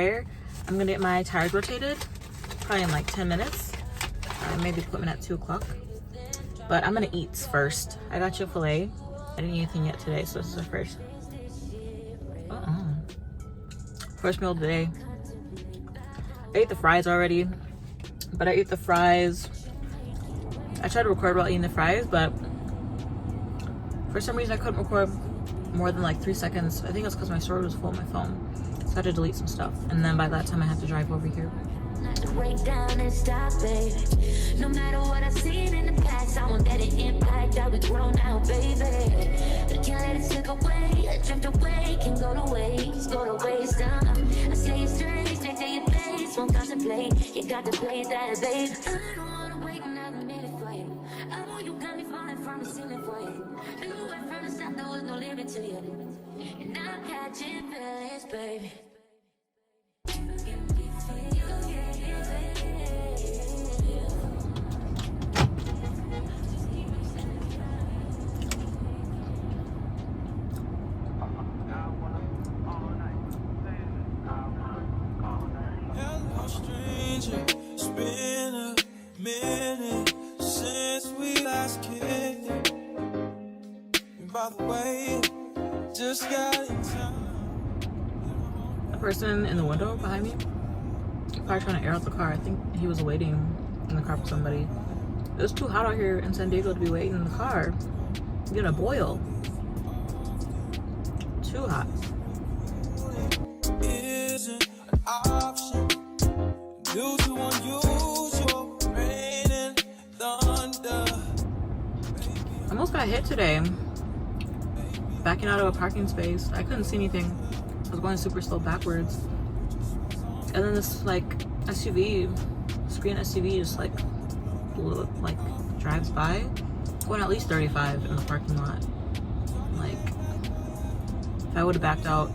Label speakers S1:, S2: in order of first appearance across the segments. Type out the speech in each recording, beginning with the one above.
S1: fire. I'm gonna get my tires rotated probably in like 10 minutes. I made the equipment at 2 o'clock. But I'm gonna eat first. I got Chick-fil-A. I didn't eat anything yet today, so this is the first. First meal of the day. I ate the fries already, but I ate the fries. I tried to record while eating the fries, but for some reason I couldn't record more than like 3 seconds. I think it's because my storage was full on my phone, so I had to delete some stuff. And then by that time I had to drive over here.
S2: Break down and stop, baby. No matter what I've seen in the past, I won't let it impact how we grow now, baby. But can't let it slip away, drift away, can go to waste, I say it straight to your face, won't contemplate. You got to play that, babe. I don't wanna wait another minute for you. I know you got me falling from the ceiling for you. Knew right from the start there was no limit to you, and I'm catching feelings, baby.
S3: It's been a minute since we last kicked. By the way, just got in time.
S1: The person in the window behind me, probably trying to air out the car. I think he was waiting in the car for somebody. It was too hot out here in San Diego to be waiting in the car. You're gonna boil. Too hot.
S3: Isn't an option due to unusual rain and thunder.
S1: I almost got hit today. Backing out of a parking space. I couldn't see anything. I was going super slow backwards. And then this like SUV, screen SUV just like drives by. Going at least 35 in the parking lot. Like, if I would have backed out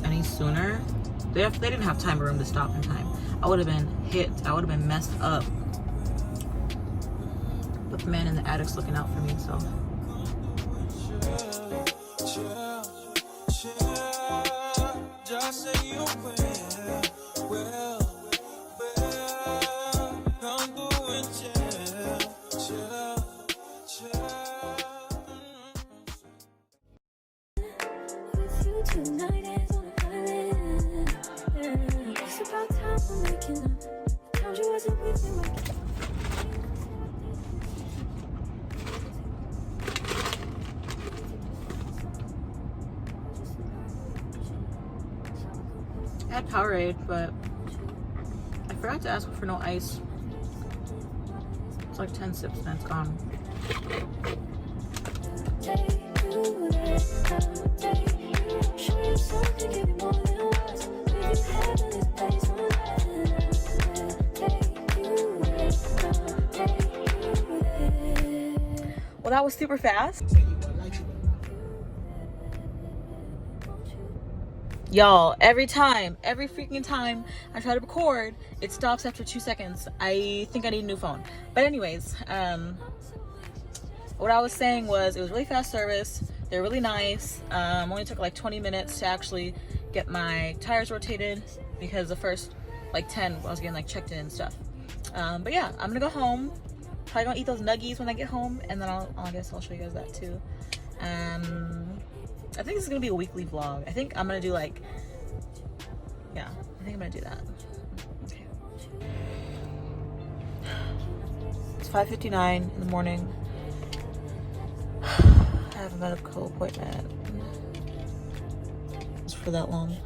S1: any sooner, they didn't have time or room to stop in time. I would have been hit. I would have been messed up. But the man in the attic's looking out for me, so.
S3: Just say you will. Come through and chill.
S2: With you tonight is on an island. It's about time for making up. Times you wasn't with me,
S1: I had Powerade, but I forgot to ask for no ice. It's like 10 sips and it's gone. Well, that was super fast. Y'all, every freaking time I try to record, it stops after 2 seconds. I think I need a new phone. But anyways, what I was saying was it was really fast service. They're really nice. Only took like 20 minutes to actually get my tires rotated because the first like 10 I was getting like checked in and stuff. But yeah, I'm gonna go home. Probably gonna eat those nuggies when I get home, and then I guess I'll show you guys that too. I think this is gonna be a weekly vlog. I think I'm gonna do like, yeah, I think I'm gonna do that. Okay. It's 5:59 in the morning. I have a medical appointment. It's for that long.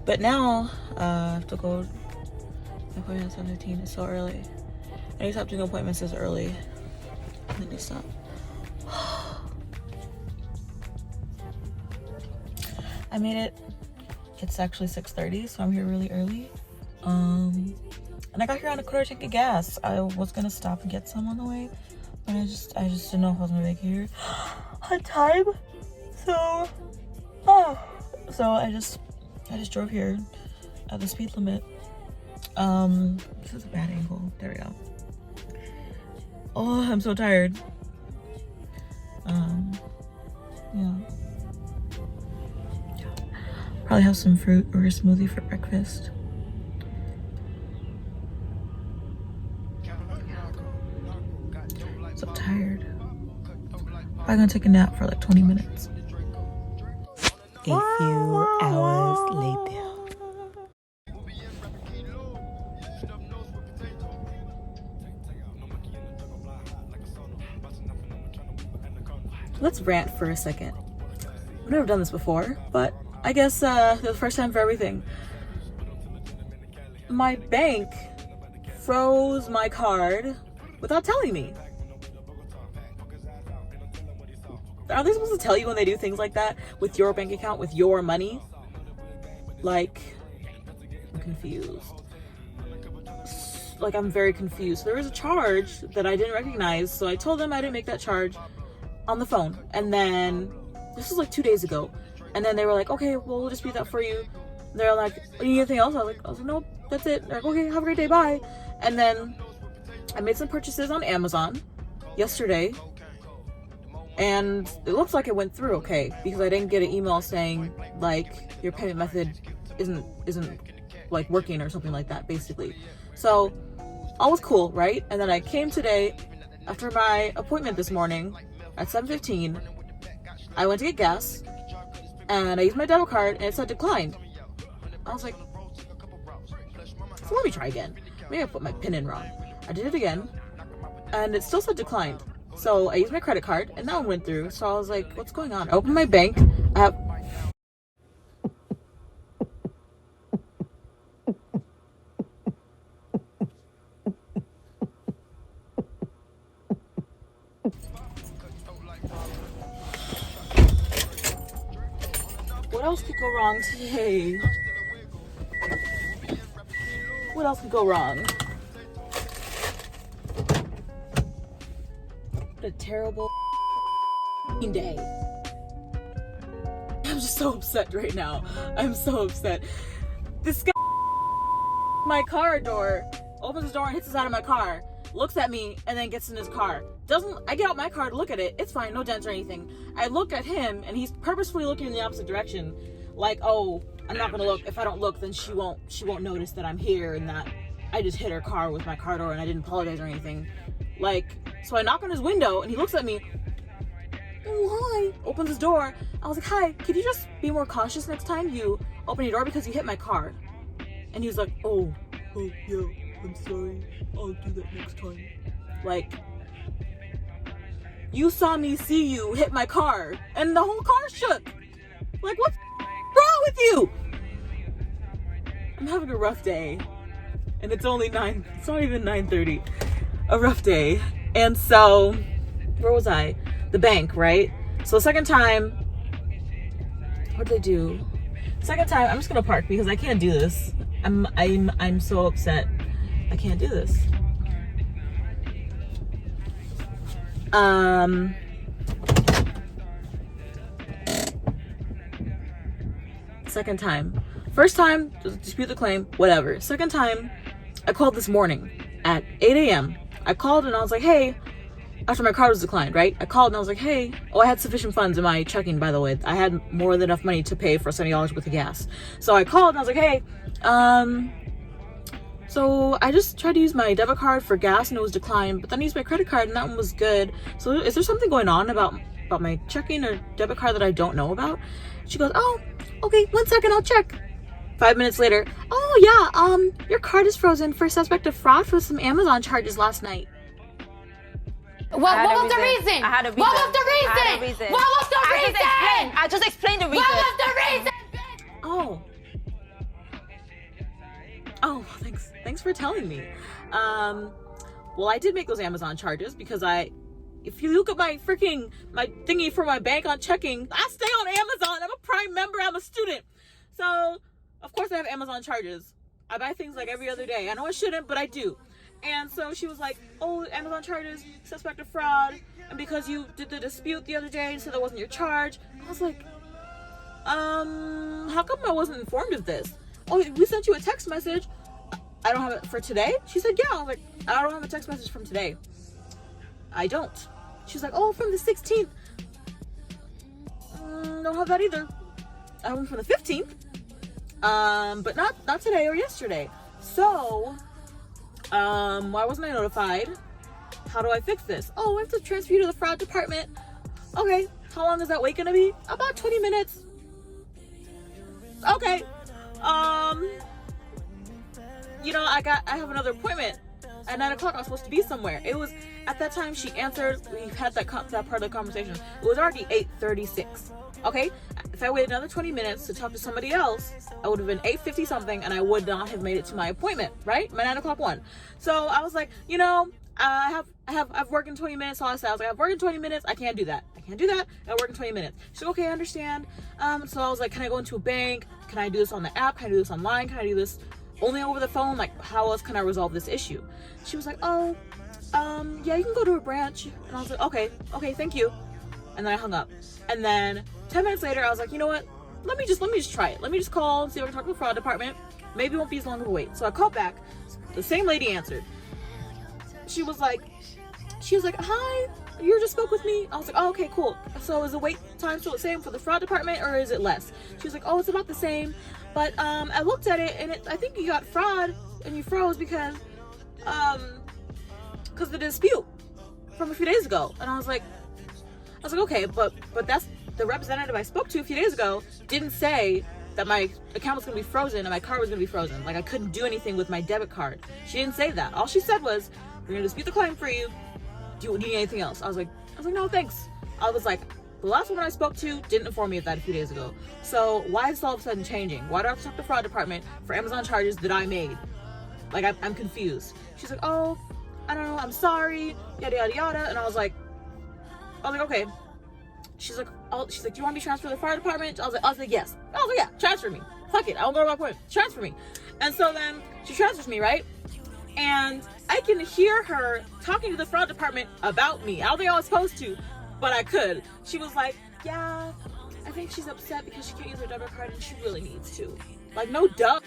S1: But now, I have to go, my appointment at 7:15, it's so early. I need to stop doing appointments this early. I need to stop. I made it. It's actually 6:30, so I'm here really early. And I got here on a quarter tank of gas. I was gonna stop and get some on the way, but I just didn't know if I was gonna make it here on time. So, I just drove here at the speed limit. This is a bad angle. There we go. Oh, I'm so tired. Yeah. Probably have some fruit or a smoothie for breakfast. Probably gonna take a nap for like 20 minutes.
S4: A few hours later.
S1: Let's rant for a second. I've never done this before, but I guess the first time for everything. My bank froze my card without telling me. Are they supposed to tell you when they do things like that with your bank account, with your money? Like, I'm confused. Like, I'm very confused. There was a charge that I didn't recognize, so I told them I didn't make that charge on the phone. And then, this was like 2 days ago. And then they were like, okay, well, we'll dispute that for you. They're like, you need anything else? I was like, nope, that's it. They're like, okay, have a great day, bye. And then I made some purchases on Amazon yesterday. And it looks like it went through okay, because I didn't get an email saying like your payment method isn't like working or something like that, basically. So all was cool, right? And then I came today after my appointment this morning at 7:15. I went to get gas and I used my debit card and it said declined. I was like, so let me try again. Maybe I put my PIN in wrong. I did it again and it still said declined. So I used my credit card and that one went through. So I was like, what's going on? I opened my bank app. What else could go wrong today? What else could go wrong? What a terrible day. I'm just so upset right now. I'm so upset. This guy, my car door, opens the door and hits the side of my car, looks at me, and then gets in his car. I get out my car to look at it. It's fine, no dents or anything. I look at him, and he's purposefully looking in the opposite direction. Like, oh, I'm not gonna look. If I don't look, then she won't notice that I'm here and that I just hit her car with my car door and I didn't apologize or anything. Like, so I knock on his window and he looks at me. Oh, hi. Opens his door. I was like, hi, could you just be more cautious next time you open your door because you hit my car? And he was like, oh yeah, I'm sorry. I'll do that next time. Like, you saw me see you hit my car and the whole car shook. Like, what's wrong with you? I'm having a rough day. And it's only it's not even 9:30. A rough day. And so, where was I? The bank, right? So the second time, what did they do? Second time, I'm just gonna park because I can't do this. I'm so upset. I can't do this. Second time. First time, dispute the claim, whatever. Second time, I called this morning at 8 a.m. I called and I was like, hey, after my card was declined, right? I called and I was like, hey, I had sufficient funds in my checking, by the way. I had more than enough money to pay for $70 worth of gas. So I called and I was like, hey, so I just tried to use my debit card for gas and it was declined, but then I used my credit card and that one was good. So is there something going on about my checking or debit card that I don't know about? She goes, oh, okay, 1 second, I'll check. 5 minutes later, oh yeah, your card is frozen for suspect of fraud for some Amazon charges last night.
S5: What was the reason?
S6: I had a reason.
S5: What was the reason? What was the reason?
S6: I just explained the reason.
S5: What was the reason?
S1: Oh, thanks for telling me. Well, I did make those Amazon charges because if you look at my thingy for my bank on checking, I stay on Amazon. I'm a Prime member. I'm a student. So, of course I have Amazon charges. I buy things like every other day. I know I shouldn't, but I do. And so she was like, oh, Amazon charges, suspect of fraud. And because you did the dispute the other day and said that wasn't your charge. I was like, how come I wasn't informed of this? Oh, we sent you a text message. I don't have it for today. She said, yeah. I was like, I don't have a text message from today. I don't. She's like, oh, from the 16th. Don't have that either. I have one from the 15th. But not today or yesterday. So, why wasn't I notified? How do I fix this? Oh, I have to transfer you to the fraud department. okay, how long is that wait gonna be? About 20 minutes. Okay. You know, I have another appointment at 9 o'clock. I was supposed to be somewhere. It was, at that time she answered, we had that part of the conversation. It was already 8:36. Okay? If I waited another 20 minutes to talk to somebody else, I would have been 8:50 something and I would not have made it to my appointment, right? My 9 o'clock one. So I was like, you know, I've worked in 20 minutes. So I was like, I've worked in 20 minutes. I can't do that. I work in 20 minutes. She's like, okay, I understand. So I was like, can I go into a bank? Can I do this on the app? Can I do this online? Can I do this only over the phone? Like, how else can I resolve this issue? She was like, oh, yeah, you can go to a branch. And I was like, okay, thank you. And then I hung up. And then 10 minutes later, I was like, you know what? Let me just try it. Let me just call and see if I can talk to the fraud department. Maybe it won't be as long of a wait. So I called back. The same lady answered. She was like, hi, you just spoke with me. I was like, oh, okay, cool. So is the wait time still the same for the fraud department or is it less? She was like, oh, it's about the same. But I looked at it and I think you got fraud and you froze because of the dispute from a few days ago. And I was like, okay, but that's the representative I spoke to a few days ago didn't say that my account was going to be frozen and my card was going to be frozen. Like, I couldn't do anything with my debit card. She didn't say that. All she said was, we're going to dispute the claim for you. Do you need anything else? I was like, no, thanks. I was like, the last woman I spoke to didn't inform me of that a few days ago. So why is this all of a sudden changing? Why do I have to talk to the fraud department for Amazon charges that I made? Like, I'm confused. She's like, oh, I don't know, I'm sorry, yada, yada, yada. And I was like, okay. She's like, do you want me to transfer to the fire department? I was like, yes. I was like, yeah, transfer me. Fuck it, I won't go to my appointment. Transfer me. And so then she transfers me, right? And I can hear her talking to the fraud department about me. I don't think I was supposed to, but I could. She was like, yeah, I think she's upset because she can't use her debit card and she really needs to. Like, no duh.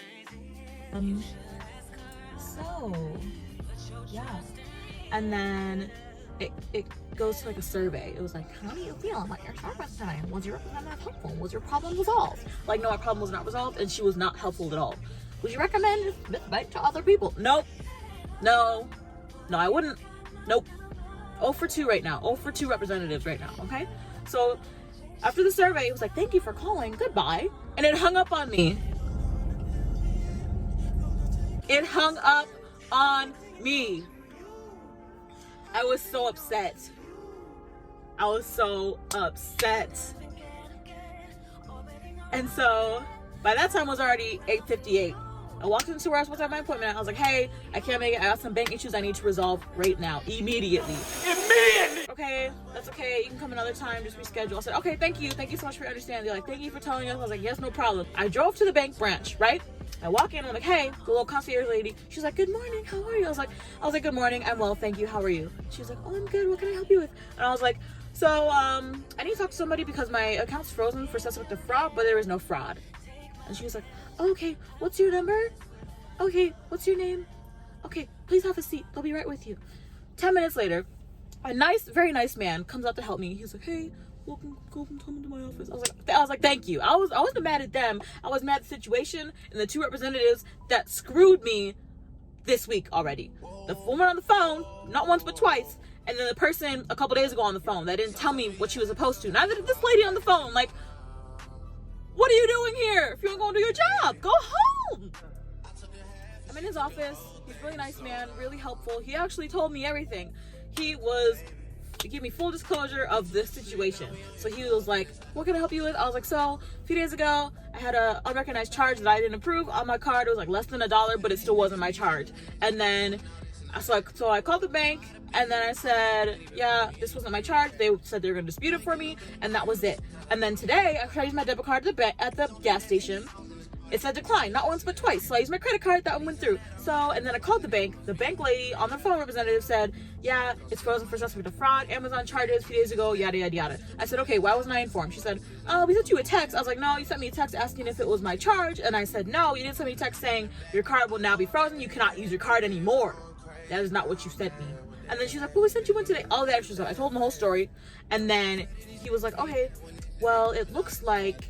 S1: So, yeah. And then it goes to like a survey. It was like, how do you feel about your service today? Was your representative helpful? Was your problem resolved? Like, no, my problem was not resolved and she was not helpful at all. Would you recommend this bank to other people? Nope. No, I wouldn't. Nope. 0 for 2 right now. 0 for 2 representatives right now, okay? So after the survey, it was like, thank you for calling. Goodbye. And it hung up on me. It hung up on me. I was so upset. And so by that time it was already 8:58. I walked into where I was supposed to have my appointment. I was like, hey, I can't make it. I got some bank issues I need to resolve right now, immediately. Okay, that's okay. You can come another time, just reschedule. I said, okay, thank you. Thank you so much for your understanding. They're like, thank you for telling us. I was like, yes, no problem. I drove to the bank branch, right? I walk in, I'm like, hey, the little concierge lady. She's like, good morning, how are you? I was like, good morning, I'm well, thank you, how are you? She's like, oh, I'm good, what can I help you with? And I was like, so, I need to talk to somebody because my account's frozen for suspect of fraud, but there is no fraud. And she was like, oh, okay, what's your number? Okay, what's your name? Okay, please have a seat, I'll be right with you. 10 minutes later, a very nice man comes out to help me. He's like, hey, welcome to my office. I was like, thank you. I wasn't mad at them. I was mad at the situation and the 2 representatives that screwed me this week already. The woman on the phone, not once but twice, and then the person a couple days ago on the phone that didn't tell me what she was supposed to. Neither did this lady on the phone. Like, what are you doing here? If you don't go do your job, go home. I'm in his office. He's a really nice man, really helpful. He actually told me everything. He gave me full disclosure of this situation. So he was like, what can I help you with? I was like, so a few days ago, I had a unrecognized charge that I didn't approve on my card. It was like less than $1, but it still wasn't my charge. And then, so I called the bank and then I said, yeah, this wasn't my charge. They said they were gonna dispute it for me and that was it. And then today, I tried to use my debit card at the gas station. It said decline, not once but twice. So I used my credit card, that one went through. So, and then I called the bank lady on the phone representative said, yeah, it's frozen for suspect of fraud, Amazon charges a few days ago, yada, yada, yada. I said, okay, why wasn't I informed? She said, oh, we sent you a text. I was like, no, you sent me a text asking if it was my charge. And I said, no, you didn't send me a text saying your card will now be frozen. You cannot use your card anymore. That is not what you sent me. And then she's like, well, we sent you one today. All the extra stuff. I told him the whole story. And then he was like, okay, well, it looks like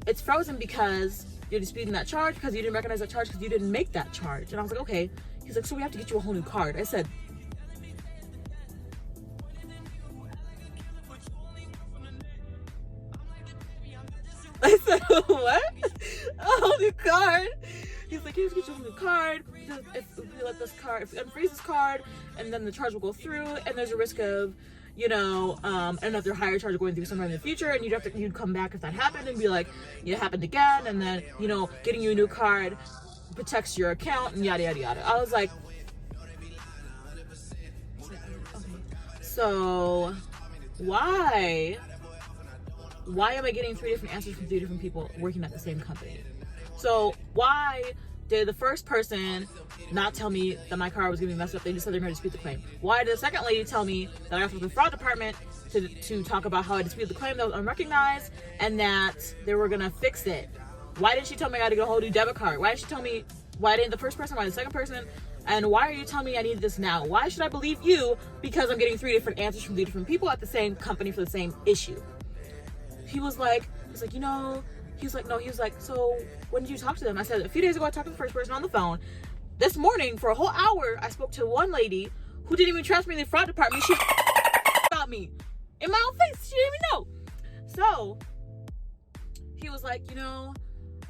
S1: it's frozen because you're disputing that charge because you didn't recognize that charge because you didn't make that charge. And I was like, okay. He's like, so we have to get you a whole new card. I said, I said, what? A whole new card? He's like, here's get you a new card. If we let this card, if we unfreeze this card, and then the charge will go through, and there's a risk of, you know, another higher charge going through sometime in the future, and you'd come back if that happened and be like, it happened again, and then, you know, getting you a new card protects your account, and yada yada yada. I was like, okay. So why am I getting 3 different answers from 3 different people working at the same company? So why did the first person not tell me that my car was gonna be messed up? They just said they're gonna dispute the claim. Why did the second lady tell me that I got from the fraud department to talk about how I disputed the claim that was unrecognized and that they were gonna fix it? Why didn't she tell me I had to get a whole new debit card? Why did she tell me, why didn't the first person, why the second person? And why are you telling me I need this now? Why should I believe you? Because I'm getting 3 different answers from 3 different people at the same company for the same issue. He was like, you know, he's like, no, he was like, so when did you talk to them? I said, a few days ago I talked to the first person on the phone. This morning, for a whole hour, I spoke to one lady who didn't even trust me in the fraud department. She about me in my own face. She didn't even know. So he was like, you know,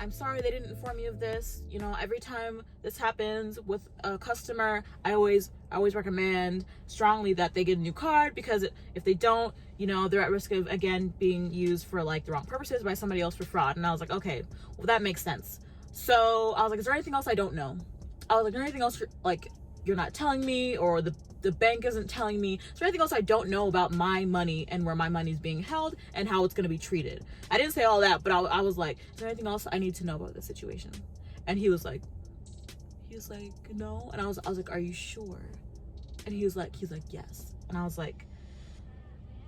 S1: I'm sorry they didn't inform me of this. You know, every time this happens with a customer, I always recommend strongly that they get a new card, because if they don't, you know, they're at risk of, again, being used for like the wrong purposes by somebody else for fraud. And I was like, okay, well, that makes sense. So I was like, is there anything else I don't know? I was like, is there anything else you're not telling me, or the bank isn't telling me? Is there anything else I don't know about my money and where my money is being held and how it's going to be treated? I didn't say all that, but I was like, is there anything else I need to know about this situation? And he was like, no. And I was like, are you sure? And he was like, yes. And I was like,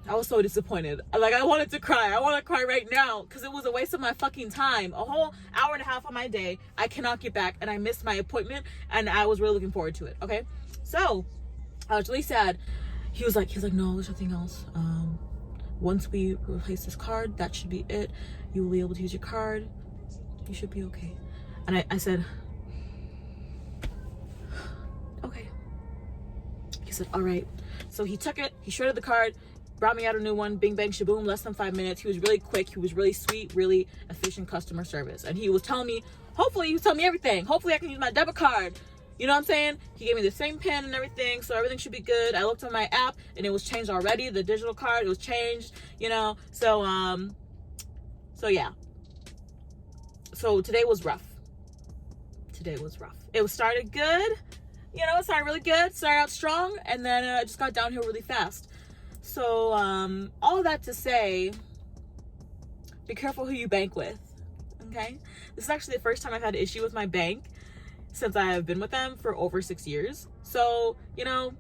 S1: I was so disappointed. Like, I wanted to cry. I want to cry right now, because it was a waste of my fucking time. A whole hour and a half of my day I cannot get back, and I missed my appointment, and I was really looking forward to it. Okay, so I was really sad. He was like, no, there's nothing else. Once we replace this card, that should be it. You will be able to use your card. You should be okay. And I said, okay. He said, all right. So he took it, he shredded the card, brought me out a new one, bing bang shaboom, less than 5 minutes. He was really quick, he was really sweet, really efficient customer service. And he was telling me, hopefully he was telling me everything. Hopefully I can use my debit card. You know what I'm saying? He gave me the same pin and everything, so everything should be good. I looked on my app and it was changed already. The digital card, it was changed, you know. So yeah. So today was rough. It started good, you know, it started really good, started out strong, and then it just got downhill really fast. So all that to say, be careful who you bank with, okay? This is actually the first time I've had an issue with my bank since I have been with them for over 6 years. So, you know,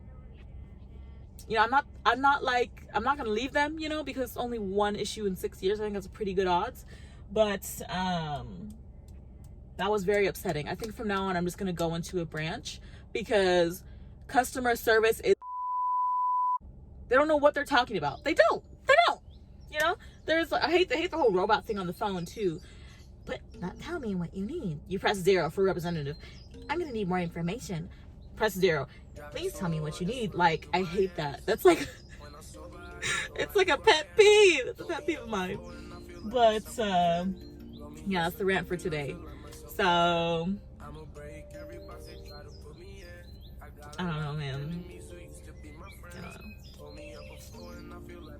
S1: I'm not gonna leave them, you know, because it's only one issue in 6 years. I think that's a pretty good odds. But that was very upsetting. I think from now on I'm just gonna go into a branch, because customer service is, they don't know what they're talking about. They don't, you know. There's, I hate the whole robot thing on the phone too. But not tell me what you need. You press 0 for representative. I'm gonna need more information. Press 0. Please tell me what you need. Like, I hate that. That's like, it's like a pet peeve. It's a pet peeve of mine. But yeah, that's the rant for today. So I don't know, man. I don't know.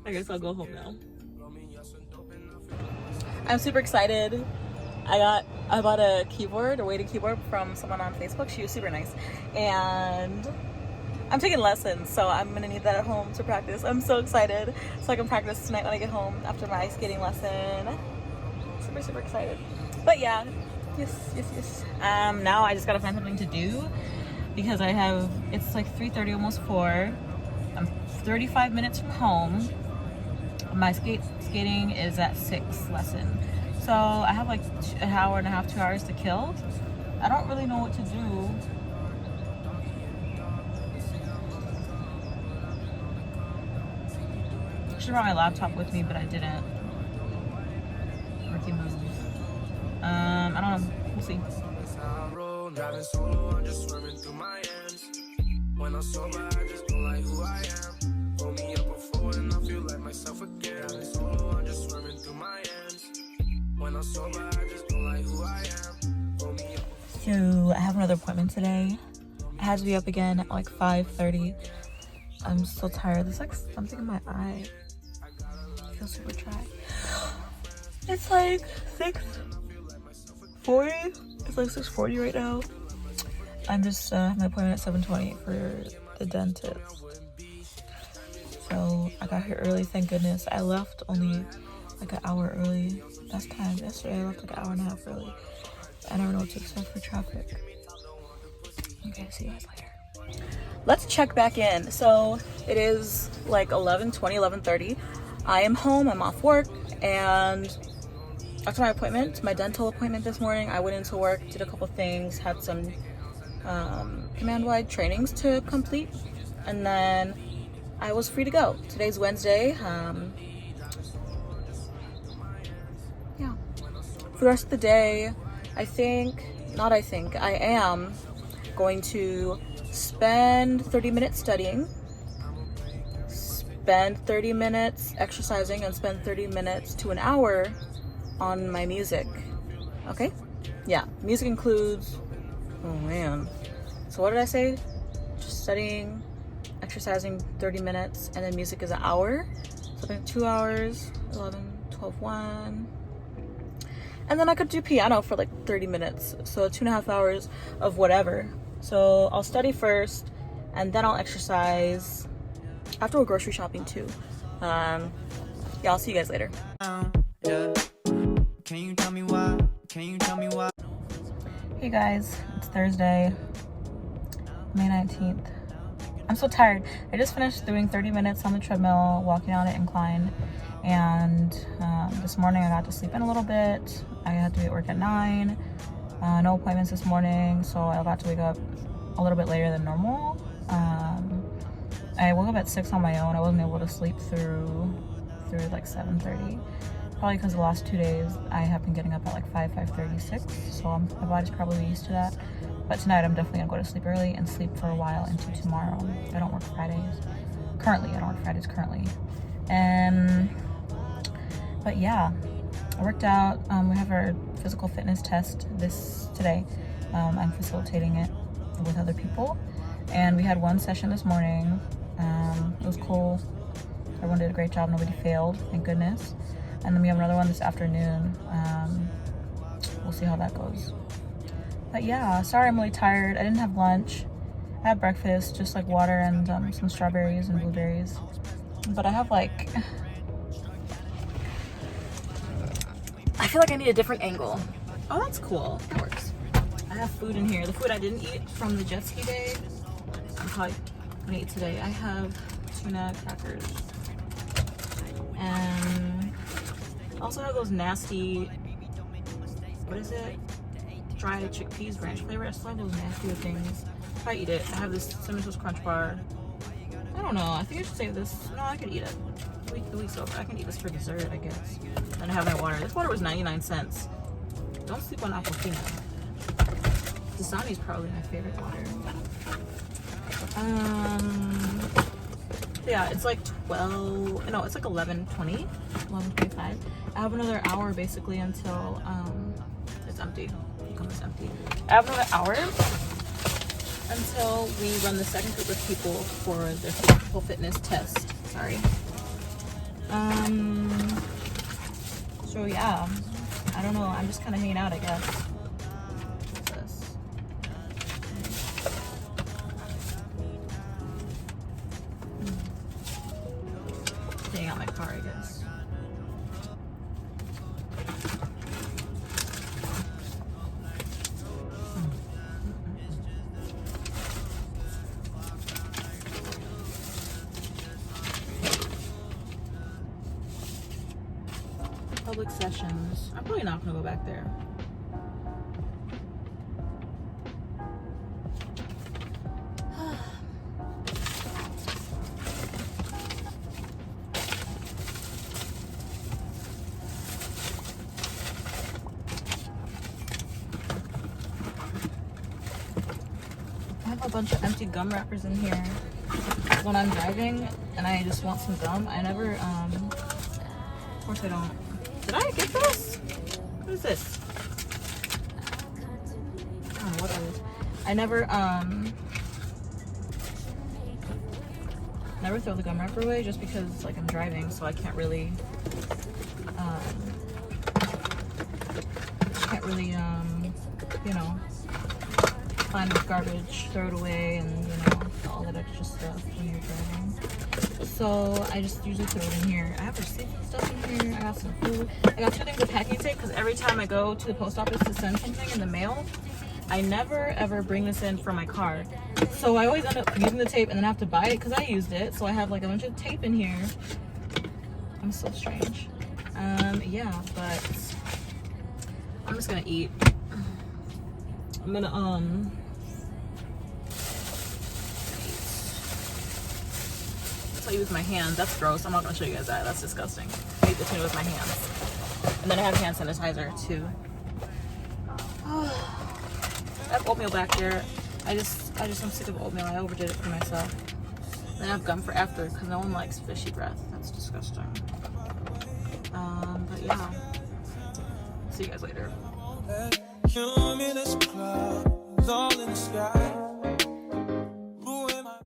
S1: I guess I'll go home now. I'm super excited. I bought a weighted keyboard from someone on Facebook. She was super nice, and I'm taking lessons, so I'm gonna need that at home to practice. I'm so excited, so I can practice tonight when I get home after my ice skating lesson. Super excited. But yeah, yes. Now I just gotta find something to do, because it's like 3:30, almost 4. I'm 35 minutes from home. My skating is at 6 lesson. So I have like an hour and a half, 2 hours to kill. I don't really know what to do. I should have brought my laptop with me, but I didn't. Rookie move. I don't know. We'll see.
S3: Driving solo, I'm just swimming through my ends. When I'm sober, I just don't like who I am. Pull me up before and I feel like myself again. Driving solo, I'm just swimming through my ends. When I'm
S1: So I have another appointment today. I had to be up again at like 5:30. I'm so tired. There's like something in my eye. I feel super dry. It's like 6:40. It's like 6:40 right now. I'm just have my appointment at 7:20 for the dentist. So I got here early, thank goodness. I left only like an hour early. Last time, yesterday, I left like an hour and a half early. I never know what to expect for traffic. Okay, see you guys later. Let's check back in. So it is like 11:20, 11:30. I am home, I'm off work, and after my appointment, my dental appointment this morning, I went into work, did a couple things, had some command-wide trainings to complete, and then I was free to go. Today's Wednesday. Yeah. For the rest of the day, I am going to spend 30 minutes studying, spend 30 minutes exercising, and spend 30 minutes to an hour on my music. Okay? Yeah, music includes, oh man. So what did I say? Just studying, exercising 30 minutes, and then music is an hour. So I think 2 hours, 11, 12, 1. And then I could do piano for like 30 minutes. So 2.5 hours of whatever. So I'll study first, and then I'll exercise. I have to go grocery shopping too. Yeah, I'll see you guys later.
S3: Yeah. Can you tell me why? Can you tell me why?
S1: Hey guys, it's Thursday, May 19th. I'm so tired. I just finished doing 30 minutes on the treadmill, walking on an incline, and this morning I got to sleep in a little bit. I had to be at work at 9. No appointments this morning, so I got to wake up a little bit later than normal. I woke up at 6 on my own. I wasn't able to sleep through like 7:30. Probably because the last 2 days I have been getting up at like 5:36, so my body's probably used to that. But tonight I'm definitely gonna go to sleep early and sleep for a while into tomorrow. I don't work Fridays. Currently, I don't work Fridays currently. But yeah, I worked out. We have our physical fitness test today. I'm facilitating it with other people. And we had one session this morning. It was cool. Everyone did a great job. Nobody failed, thank goodness. And then we have another one this afternoon. We'll see how that goes. But yeah, sorry I'm really tired. I didn't have lunch. I had breakfast, just like water and some strawberries and blueberries. But I have like, I feel like I need a different angle. Oh, that's cool. That works. I have food in here. The food I didn't eat from the jet ski day, I'm probably gonna eat today. I have tuna crackers. And I also have those nasty, what is it? Dried chickpeas ranch flavor. I still have those nasty things. If I eat it, I have this cinnamon toast crunch bar. I don't know. I think I should save this. No, I could eat it. The week's over. I can eat this for dessert, I guess. And I have my water. This water was 99 cents. Don't sleep on Aquafina. Dasani's probably my favorite water. Yeah, it's like 12. No, it's like 11:20, 11:25. I have another hour basically until it's empty. It's empty. I have another hour until we run the second group of people for the physical fitness test. Sorry. So yeah, I don't know. I'm just kind of hanging out, I guess. What's this? Hanging out my car, I guess. Public sessions. I'm probably not gonna go back there. I have a bunch of empty gum wrappers in here when I'm driving and I just want some gum. I never, of course I don't. Did I get this? What is this? don't know what it is. I never throw the gum wrapper away just because like I'm driving, so I can't really you know, find the garbage, throw it away, and you know, all that extra stuff when you're driving. So I just usually throw it in here. I have receipts and stuff in here. I got some food. I got 2 things of packing tape because every time I go to the post office to send something in the mail, I never ever bring this in from my car. So I always end up using the tape and then I have to buy it because I used it. So I have like a bunch of tape in here. I'm so strange. Yeah, but I'm just gonna eat. I'm gonna I use my hands. That's gross. I'm not gonna show you guys that. That's disgusting. I eat this meat with my hands. And then I have hand sanitizer too. I have oatmeal back there. I just am sick of oatmeal. I overdid it for myself. And then I have gum for after because no one likes fishy breath. That's disgusting. But yeah. See you guys later.